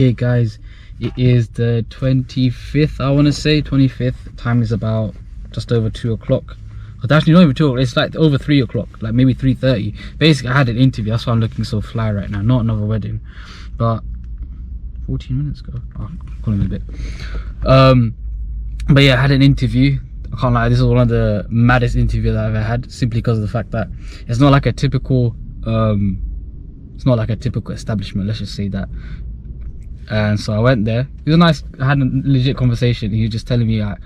Hey guys, it is the 25th, I want to say 25th. Time is about just over 2 o'clock. It's actually not even 2 o'clock, it's like over 3 o'clock, like maybe 3:30. Basically I had an interview, that's why I'm looking so fly right now. Not another wedding, but 14 minutes ago, I'm calling it a bit. But yeah, I had an interview. I can't lie, this is one of the maddest interviews I've ever had, simply because of the fact that it's not like a typical establishment, let's just say that. And so I went there. It was nice. I had a legit conversation. He was just telling me, like,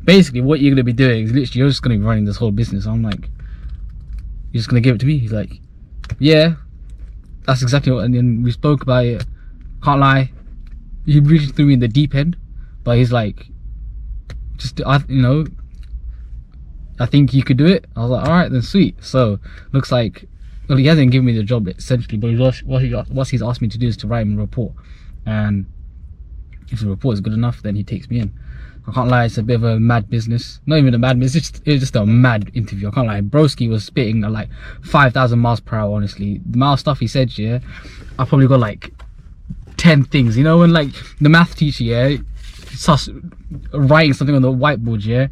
basically what you're gonna be doing is literally you're just gonna be running this whole business. I'm like, you're just gonna give it to me? He's like, yeah, that's exactly what. And then we spoke about it. Can't lie, he really threw me in the deep end. But he's like, I think you could do it. I was like, all right then, sweet. So looks like, well, he hasn't given me the job essentially, but what he's asked me to do is to write him a report. And if the report is good enough, then he takes me in. I can't lie, it's a bit of a mad business. Not even a mad business, it was just a mad interview. I can't lie, broski was spitting at like 5,000 miles per hour, honestly. The amount of stuff he said, yeah, I probably got like 10 things. You know when like the math teacher, yeah, starts writing something on the whiteboard, yeah,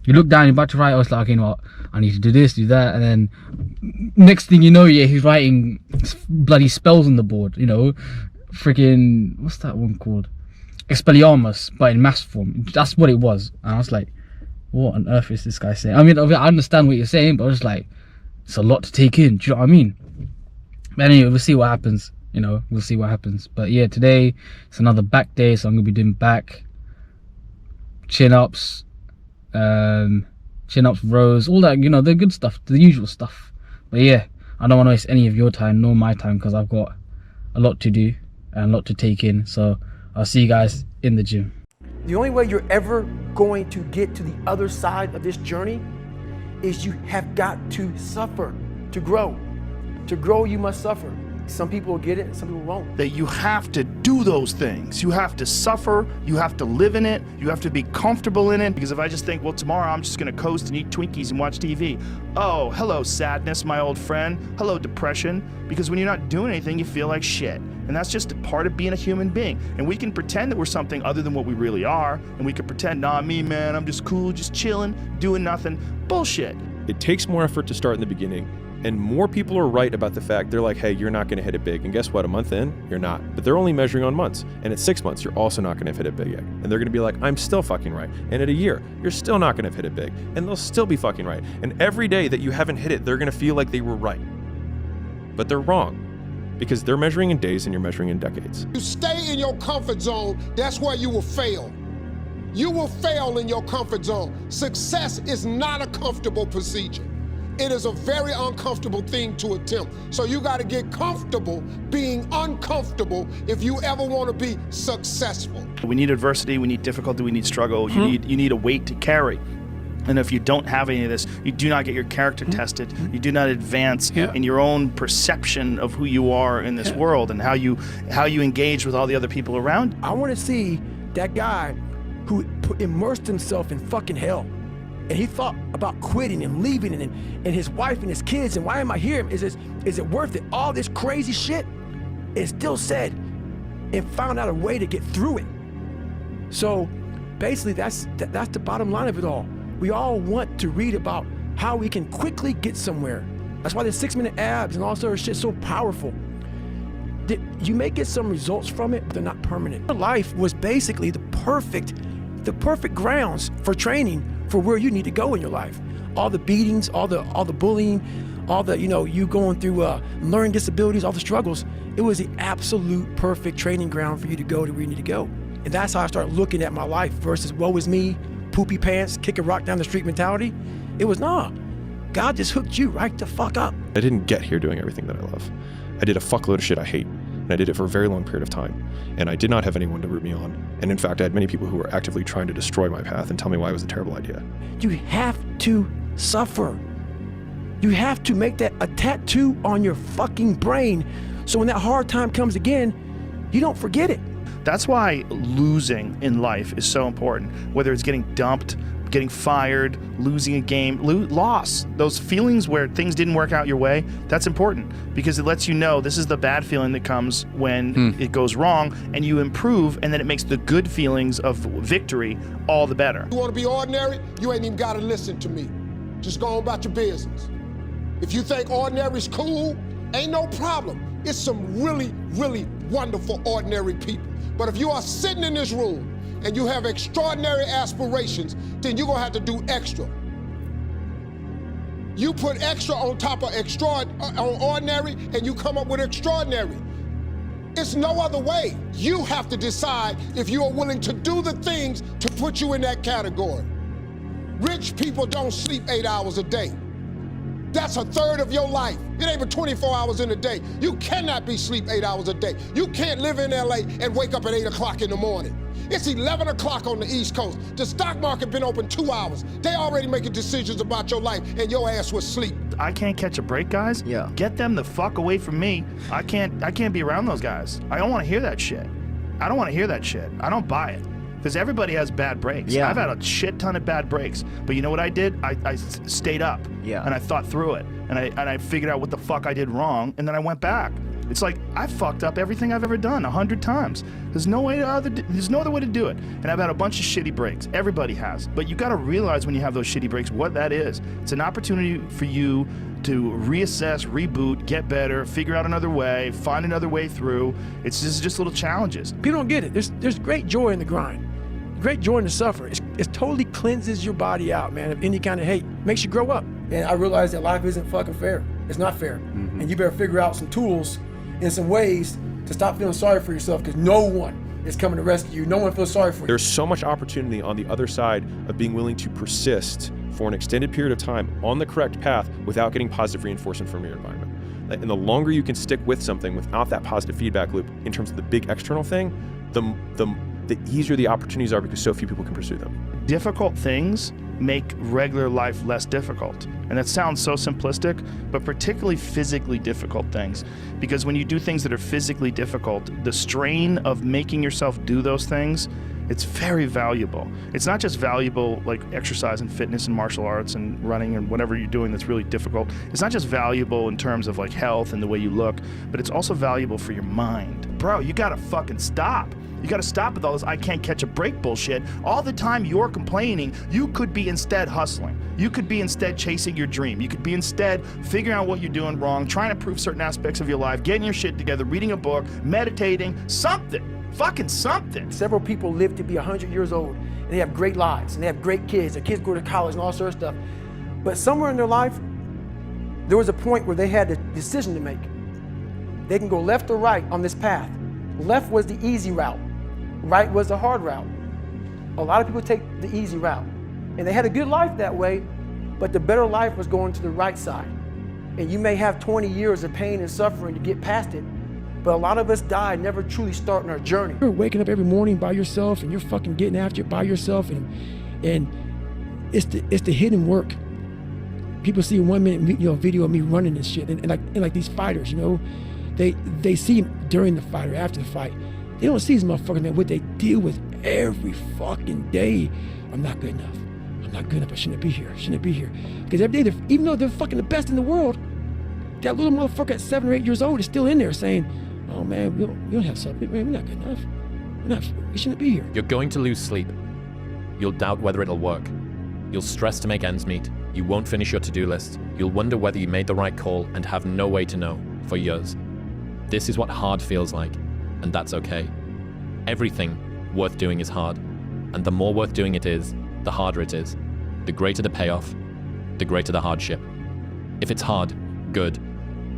you look down, you're about to write, I was like, okay, you know what, I need to do this, do that, and then next thing you know, yeah, he's writing bloody spells on the board, you know, freaking, what's that one called? Expelliarmus, but in mass form. That's what it was. And I was like, what on earth is this guy saying? I mean, I understand what you're saying, but I was like, it's a lot to take in. Do you know what I mean? But anyway, we'll see what happens. You know, we'll see what happens. But yeah, today it's another back day, so I'm gonna be doing back, chin-ups, rows, all that, you know, the good stuff, the usual stuff. But yeah, I don't want to waste any of your time nor my time, because I've got a lot to do and a lot to take in. So I'll see you guys in the gym. The only way you're ever going to get to the other side of this journey is you have got to suffer to grow. To grow, you must suffer. Some people will get it, some people won't. That you have to do those things. You have to suffer, you have to live in it, you have to be comfortable in it. Because if I just think, well, tomorrow I'm just gonna coast and eat Twinkies and watch TV. Oh, hello sadness, my old friend. Hello depression. Because when you're not doing anything, you feel like shit. And that's just a part of being a human being. And we can pretend that we're something other than what we really are. And we can pretend, nah, me, man, I'm just cool, just chilling, doing nothing. Bullshit. It takes more effort to start in the beginning. And more people are right about the fact, they're like, hey, you're not gonna hit it big. And guess what, a month in, you're not. But they're only measuring on months. And at 6 months, you're also not gonna hit it big yet. And they're gonna be like, I'm still fucking right. And at a year, you're still not gonna hit it big. And they'll still be fucking right. And every day that you haven't hit it, they're gonna feel like they were right. But they're wrong. Because they're measuring in days and you're measuring in decades. You stay in your comfort zone, that's where you will fail. You will fail in your comfort zone. Success is not a comfortable procedure. It is a very uncomfortable thing to attempt. So you got to get comfortable being uncomfortable if you ever want to be successful. We need adversity, we need difficulty, we need struggle, you need a weight to carry. And if you don't have any of this, you do not get your character tested, you do not advance in your own perception of who you are in this world and how you engage with all the other people around you. I want to see that guy who immersed himself in fucking hell. And he thought about quitting and leaving and his wife and his kids, and why am I here? Is it worth it? All this crazy shit, it still said, and found out a way to get through it. So basically that's the bottom line of it all. We all want to read about how we can quickly get somewhere. That's why the 6-minute abs and all sort of shit is so powerful. You may get some results from it, but they're not permanent. Your life was basically the perfect grounds for training for where you need to go in your life. All the beatings, all the bullying, all the, you know, you going through learning disabilities, all the struggles, it was the absolute perfect training ground for you to go to where you need to go. And that's how I started looking at my life versus woe is me, poopy pants, kick a rock down the street mentality. It was, nah, God just hooked you right the fuck up. I didn't get here doing everything that I love. I did a fuckload of shit I hate. And I did it for a very long period of time. And I did not have anyone to root me on. And in fact, I had many people who were actively trying to destroy my path and tell me why it was a terrible idea. You have to suffer. You have to make that a tattoo on your fucking brain, so when that hard time comes again, you don't forget it. That's why losing in life is so important, whether it's getting dumped, getting fired, losing a game, loss. Those feelings where things didn't work out your way, that's important because it lets you know this is the bad feeling that comes when it goes wrong, and you improve, and then it makes the good feelings of victory all the better. You want to be ordinary? You ain't even got to listen to me. Just go on about your business. If you think ordinary's cool, ain't no problem. It's some really, really wonderful ordinary people. But if you are sitting in this room and you have extraordinary aspirations, then you're gonna have to do extra. You put extra on top of on ordinary, and you come up with extraordinary. It's no other way. You have to decide if you are willing to do the things to put you in that category. Rich people don't sleep 8 hours a day. That's a third of your life. It ain't but 24 hours in a day. You cannot be sleep 8 hours a day. You can't live in LA and wake up at 8 o'clock in the morning. It's 11 o'clock on the East Coast. The stock market been open 2 hours. They already making decisions about your life, and your ass was asleep. I can't catch a break, guys. Yeah. Get them the fuck away from me. I can't be around those guys. I don't want to hear that shit. I don't want to hear that shit. I don't buy it. Because everybody has bad breaks. Yeah. I've had a shit ton of bad breaks. But you know what I did? I stayed up. Yeah. And I thought through it. And I figured out what the fuck I did wrong. And then I went back. It's like, I fucked up everything I've ever done 100 times. There's no other way to do it. And I've had a bunch of shitty breaks. Everybody has. But you got to realize when you have those shitty breaks what that is. It's an opportunity for you to reassess, reboot, get better, figure out another way, find another way through. It's just little challenges. People don't get it. There's great joy in the grind. Great joy in the suffering. It totally cleanses your body out, man, of any kind of hate. Makes you grow up. And I realized that life isn't fucking fair. It's not fair. Mm-hmm. And you better figure out some tools and some ways to stop feeling sorry for yourself, because no one is coming to rescue you. No one feels sorry for you. There's so much opportunity on the other side of being willing to persist for an extended period of time on the correct path without getting positive reinforcement from your environment. And the longer you can stick with something without that positive feedback loop in terms of the big external thing, the easier the opportunities are because so few people can pursue them. Difficult things make regular life less difficult. And that sounds so simplistic, but particularly physically difficult things. Because when you do things that are physically difficult, the strain of making yourself do those things, it's very valuable. It's not just valuable like exercise and fitness and martial arts and running and whatever you're doing that's really difficult. It's not just valuable in terms of like health and the way you look, but it's also valuable for your mind. Bro, you gotta fucking stop. You gotta stop with all this I can't catch a break bullshit. All the time you're complaining, you could be instead hustling. You could be instead chasing your dream. You could be instead figuring out what you're doing wrong, trying to improve certain aspects of your life, getting your shit together, reading a book, meditating, something. Fucking something. Several people live to be 100 years old, and they have great lives, and they have great kids. Their kids go to college and all sorts of stuff. But somewhere in their life, there was a point where they had a decision to make. They can go left or right on this path. Left was the easy route. Right was the hard route. A lot of people take the easy route. And they had a good life that way, but the better life was going to the right side. And you may have 20 years of pain and suffering to get past it, but a lot of us die never truly starting our journey. You're waking up every morning by yourself, and you're fucking getting after it by yourself, and it's the hidden work. People see a 1 minute video of me running and shit, and like these fighters, they see during the fight or after the fight. They don't see these motherfuckers, man, what they deal with every fucking day. I'm not good enough. I'm not good enough. I shouldn't be here. Because every day, even though they're fucking the best in the world, that little motherfucker at 7 or 8 years old is still in there saying, oh man, we don't have something. Man, we're not good enough. We shouldn't be here. You're going to lose sleep. You'll doubt whether it'll work. You'll stress to make ends meet. You won't finish your to-do list. You'll wonder whether you made the right call and have no way to know for years. This is what hard feels like, and that's okay. Everything worth doing is hard, and the more worth doing it is, the harder it is. The greater the payoff, the greater the hardship. If it's hard, good.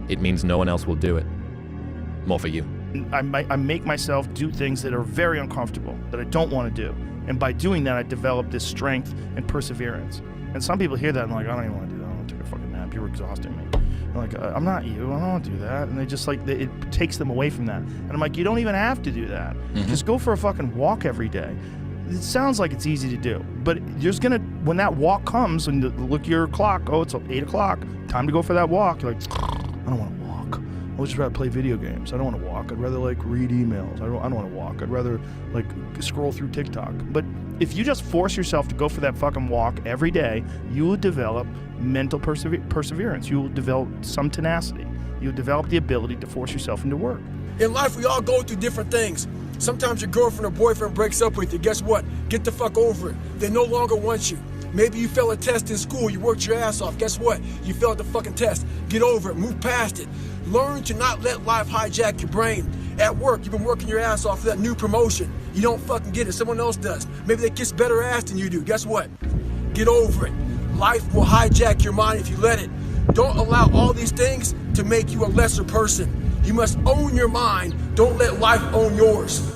It means no one else will do it. More for you. I make myself do things that are very uncomfortable, that I don't want to do. And by doing that, I develop this strength and perseverance. And some people hear that and like, I don't even want to do that. I want to take a fucking nap. You're exhausting me. I'm like, I'm not you. I don't want to do that. And they just like, it takes them away from that. And I'm like, you don't even have to do that. Just go for a fucking walk every day. It sounds like it's easy to do, but there's gonna, when that walk comes and look at your clock, oh, it's 8 o'clock, time to go for that walk. You're like, I don't want to walk. I I would just rather play video games. I don't want to walk. I'd rather like read emails. I don't want to walk. I'd rather like scroll through TikTok. But if you just force yourself to go for that fucking walk every day, you will develop mental perseverance. You will develop some tenacity. You'll develop the ability to force yourself into work. In life, we all go through different things. Sometimes your girlfriend or boyfriend breaks up with you. Guess what? Get the fuck over it. They no longer want you. Maybe you failed a test in school. You worked your ass off. Guess what? You failed the fucking test. Get over it. Move past it. Learn to not let life hijack your brain. At work, you've been working your ass off for that new promotion. You don't fucking get it. Someone else does. Maybe they kiss better ass than you do. Guess what? Get over it. Life will hijack your mind if you let it. Don't allow all these things to make you a lesser person. You must own your mind. Don't let life own yours.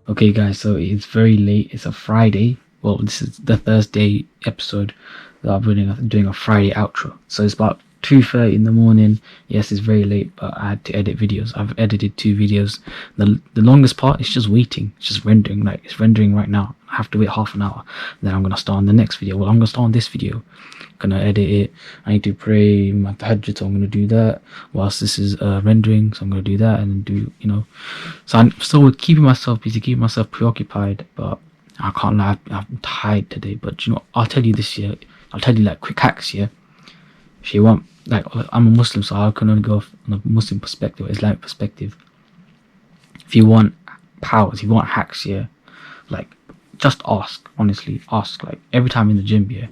Okay guys, so it's very late. It's a Friday. Well, this is the Thursday episode that I'm doing a Friday outro. So it's about 2:30 in the morning. Yes, it's very late, but I had to edit videos. I've edited 2 videos. The longest part is just waiting. It's just rendering. Like, it's rendering right now. I have to wait half an hour. Then I'm gonna start on the next video. Well, I'm gonna start on this video. Gonna edit it. I need to pray my tahajjud, so I'm gonna do that whilst this is rendering. So I'm gonna do that and then do, you know. So I'm still keeping myself busy, keeping myself preoccupied. But I can't lie, I'm tired today. But you know, I'll tell you this year. I'll tell you like quick hacks here. If you want, like, I'm a Muslim, so I can only go on a Muslim perspective, Islamic perspective. If you want powers, if you want hacks here, like, just ask. Honestly, ask. Like, every time in the gym, yeah,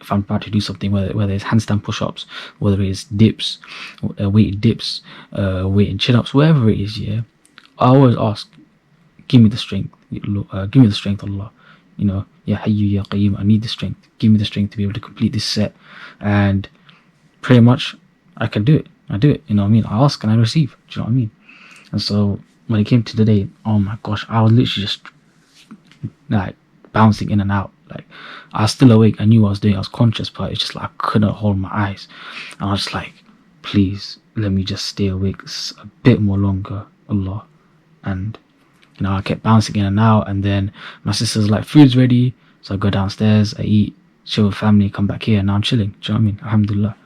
if I'm about to do something, whether it's handstand push-ups, whether it's dips, weighted dips, weighted chin-ups, whatever it is, yeah, I always ask, give me the strength, give me the strength, Allah. You know, Ya Hayyu Ya Qayyum, I need the strength. Give me the strength to be able to complete this set. And pretty much, I can do it. I do it. You know what I mean? I ask and I receive. Do you know what I mean? And so when it came to today, oh my gosh, I was literally just like bouncing in and out. Like, I was still awake. I knew what I was doing. I was conscious, but it's just like I couldn't hold my eyes. And I was just like, please let me just stay awake a bit more longer, Allah. And you know, I kept bouncing in and out. And then my sister's like, food's ready. So I go downstairs, I eat, chill with family, come back here, and now I'm chilling. Do you know what I mean? Alhamdulillah.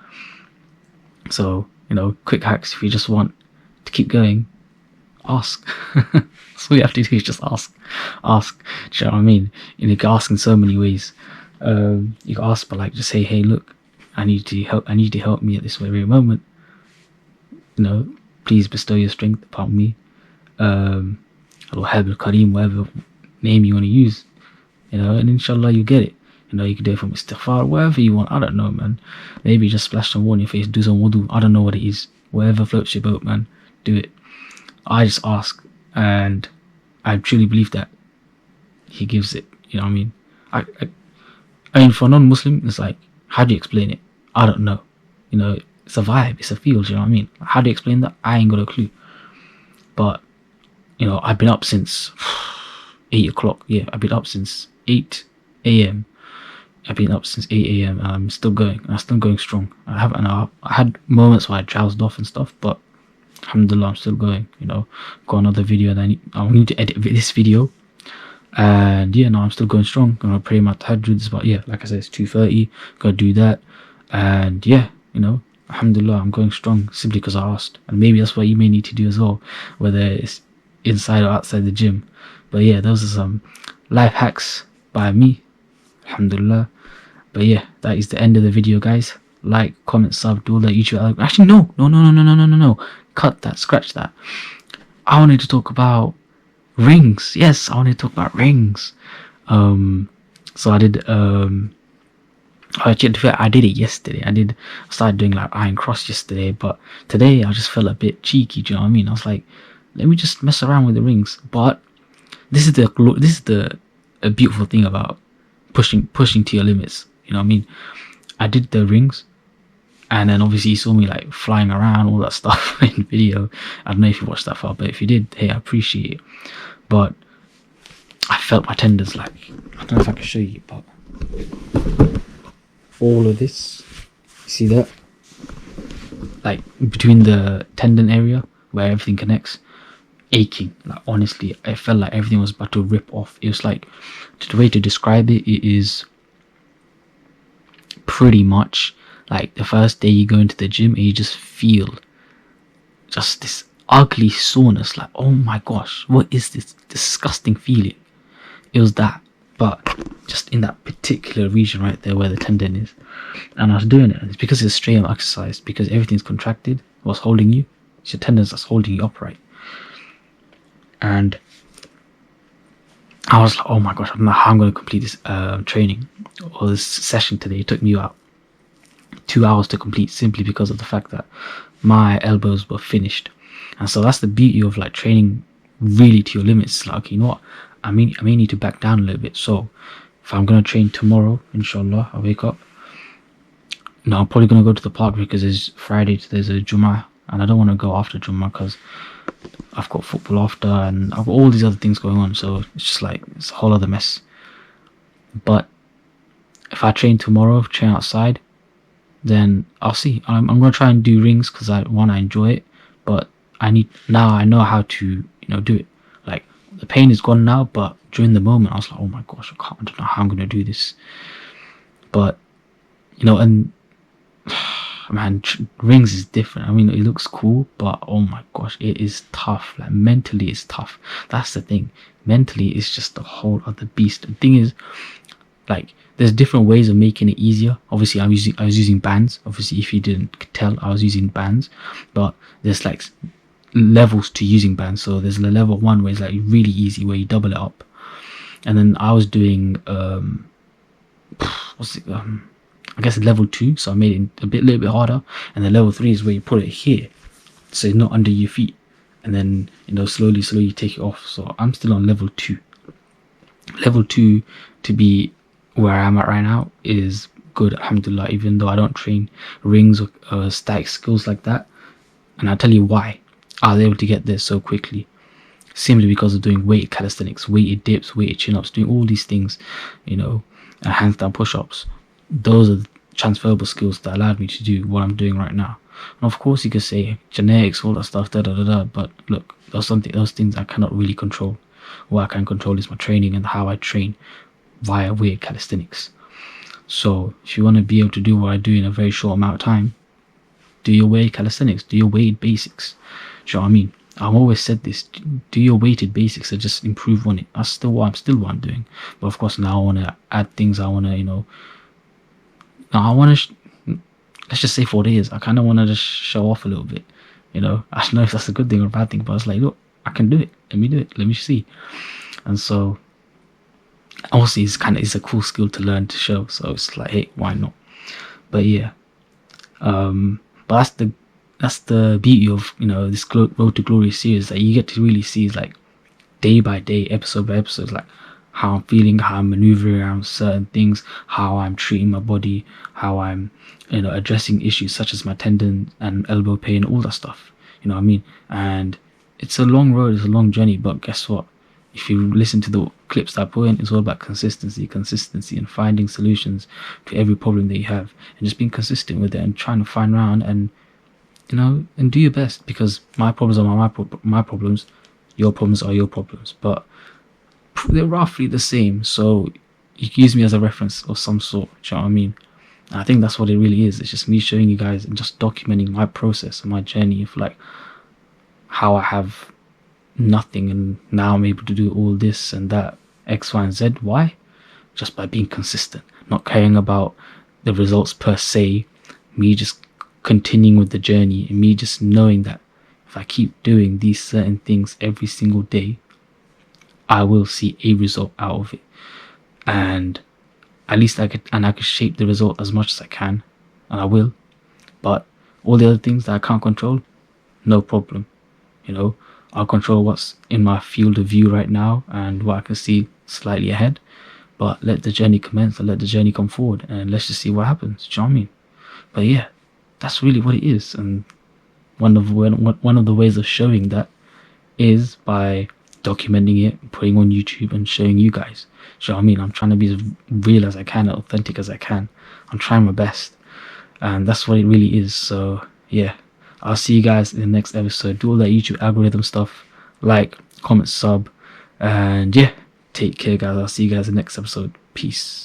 So, you know, quick hacks. If you just want to keep going, ask. That's all you have to do is just ask. Ask. Do you know what I mean? You can ask in so many ways. You can ask, but like, just say, hey, look, I need you to help me at this very moment. You know, please bestow your strength upon me. Al-Wahhab al-Kareem, whatever name you want to use. You know, and inshallah you get it. You know, you can do it from istighfar, whatever you want. I don't know, man. Maybe just splash some water in your face, do some wudu. I don't know what it is. Whatever floats your boat, man. Do it. I just ask, and I truly believe that He gives it. You know what I mean? I mean, for a non-Muslim, it's like, how do you explain it? I don't know. You know, it's a vibe, it's a feel. Do you know what I mean? How do you explain that? I ain't got a clue. But you know, I've been up since 8 o'clock. Yeah, I've been up since 8 a.m. I've been up since 8 a.m. and I'm still going. And I'm still going strong. I had moments where I drowsed off and stuff, but alhamdulillah, I'm still going. You know, got another video and I need to edit this video. And yeah, no, I'm still going strong. I'm gonna pray my tahajjud. But yeah, like I said, it's 2:30. Gotta do that. And yeah, you know, alhamdulillah, I'm going strong simply because I asked. And maybe that's what you may need to do as well, whether it's inside or outside the gym. But yeah, those are some life hacks by me, alhamdulillah. But yeah, that is the end of the video, guys. Like, comment, sub, do all that YouTube. Actually, no, cut that, scratch that. I wanted to talk about rings. Yes, I wanted to talk about rings. So I did actually, to be fair, I did it yesterday. I started doing like iron cross yesterday, but today I just felt a bit cheeky. Do you know what I mean? I was like, let me just mess around with the rings. But this is the beautiful thing about pushing to your limits. You know what I mean? I did the rings, and then obviously you saw me like flying around, all that stuff in the video. I don't know if you watched that far, but if you did, hey, I appreciate it. But I felt my tendons, like, I don't know if I can show you, but all of this, you see that? Like between the tendon area where everything connects, aching. Like, honestly, I felt like everything was about to rip off. It was like, the way to describe it is pretty much Like the first day you go into the gym and you just feel just this ugly soreness, like, oh my gosh, what is this disgusting feeling? It was that, but just in that particular region right there where the tendon is. And I was doing it. It's because it's straight arm exercise, because everything's contracted. What's holding you? It's your tendons that's holding you upright. And I was like, oh my gosh, I don't know how I'm going to complete this training or this session today. It took me about 2 hours to complete, simply because of the fact that my elbows were finished. And so that's the beauty of like training really to your limits. Like, okay, you know what, I may need to back down a little bit. So if I'm going to train tomorrow, inshallah, I wake up, no, I'm probably going to go to the park because it's Friday, there's a Jummah, and I don't want to go after Jummah because I've got football after and I've got all these other things going on. So it's just like, it's a whole other mess. But if I train tomorrow, train outside, then I'll see. I'm going to try and do rings because I enjoy it, but I know how to, do it. Like, the pain is gone now, but during the moment I was like, oh my gosh, I don't know how I'm going to do this. But, and man, rings is different. I mean, it looks cool, but oh my gosh, it is tough. Like, mentally it's tough. That's the thing. Mentally it's just a whole other beast. The thing is, like, there's different ways of making it easier. Obviously I was using bands. Obviously, if you didn't tell, I was using bands. But there's like levels to using bands. So there's the level 1 where it's like really easy, where you double it up. And then I was doing I guess level 2, so I made it a little bit harder. And then level 3 is where you put it here, so it's not under your feet, and then slowly you take it off. So I'm still on level 2. Level 2 to be where I am at right now is good, alhamdulillah, even though I don't train rings or static skills like that. And I'll tell you why I was able to get there so quickly, simply because of doing weighted calisthenics, weighted dips, weighted chin-ups, doing all these things, and handstand push-ups. Those are the transferable skills that allowed me to do what I'm doing right now. And of course you could say genetics, all that stuff, but look, those things I cannot really control. What I can control is my training and how I train via weighted calisthenics. So if you want to be able to do what I do in a very short amount of time, do your weighted calisthenics, do your weighted basics. Do you know what I mean? I've always said this, do your weighted basics and just improve on it. That's still what I'm doing. But of course now I want to add things. I want to, let's just say for what it is, I kind of want to just show off a little bit. I don't know if that's a good thing or a bad thing, but it's like, look, I can do it. Let me do it. Let me see. And so obviously it's a cool skill to learn, to show. So it's like, hey, why not? But yeah, but that's the beauty of this Road to Glory series, that you get to really see is like day by day, episode by episode, like how I'm feeling, how I'm maneuvering around certain things, how I'm treating my body, how I'm addressing issues such as my tendon and elbow pain, all that stuff. You know what I mean? And it's a long road, it's a long journey, but guess what? If you listen to the clips that I put in, it's all about consistency and finding solutions to every problem that you have, and just being consistent with it and trying to find around and and do your best, because my problems are my problems, your problems are your problems, but they're roughly the same. So you can use me as a reference of some sort. Do you know what I mean? And I think that's what it really is. It's just me showing you guys and just documenting my process and my journey of like how I have nothing and now I'm able to do all this and that, X, Y, and Z. Why? Just by being consistent, not caring about the results per se, me just continuing with the journey, and me just knowing that if I keep doing these certain things every single day, I will see a result out of it. And at least I could shape the result as much as I can, and I will. But all the other things that I can't control, no problem. I'll control what's in my field of view right now and what I can see slightly ahead. But let the journey commence and let the journey come forward, and let's just see what happens. Do you know what I mean? But yeah, that's really what it is. And one of the ways of showing that is by documenting it, putting on YouTube and showing you guys. Do you know what I mean? I'm trying to be as real as I can, authentic as I can. I'm trying my best, and that's what it really is. So yeah, I'll see you guys in the next episode. Do all that YouTube algorithm stuff, like, comment, sub, and yeah, take care guys. I'll see you guys in the next episode. Peace.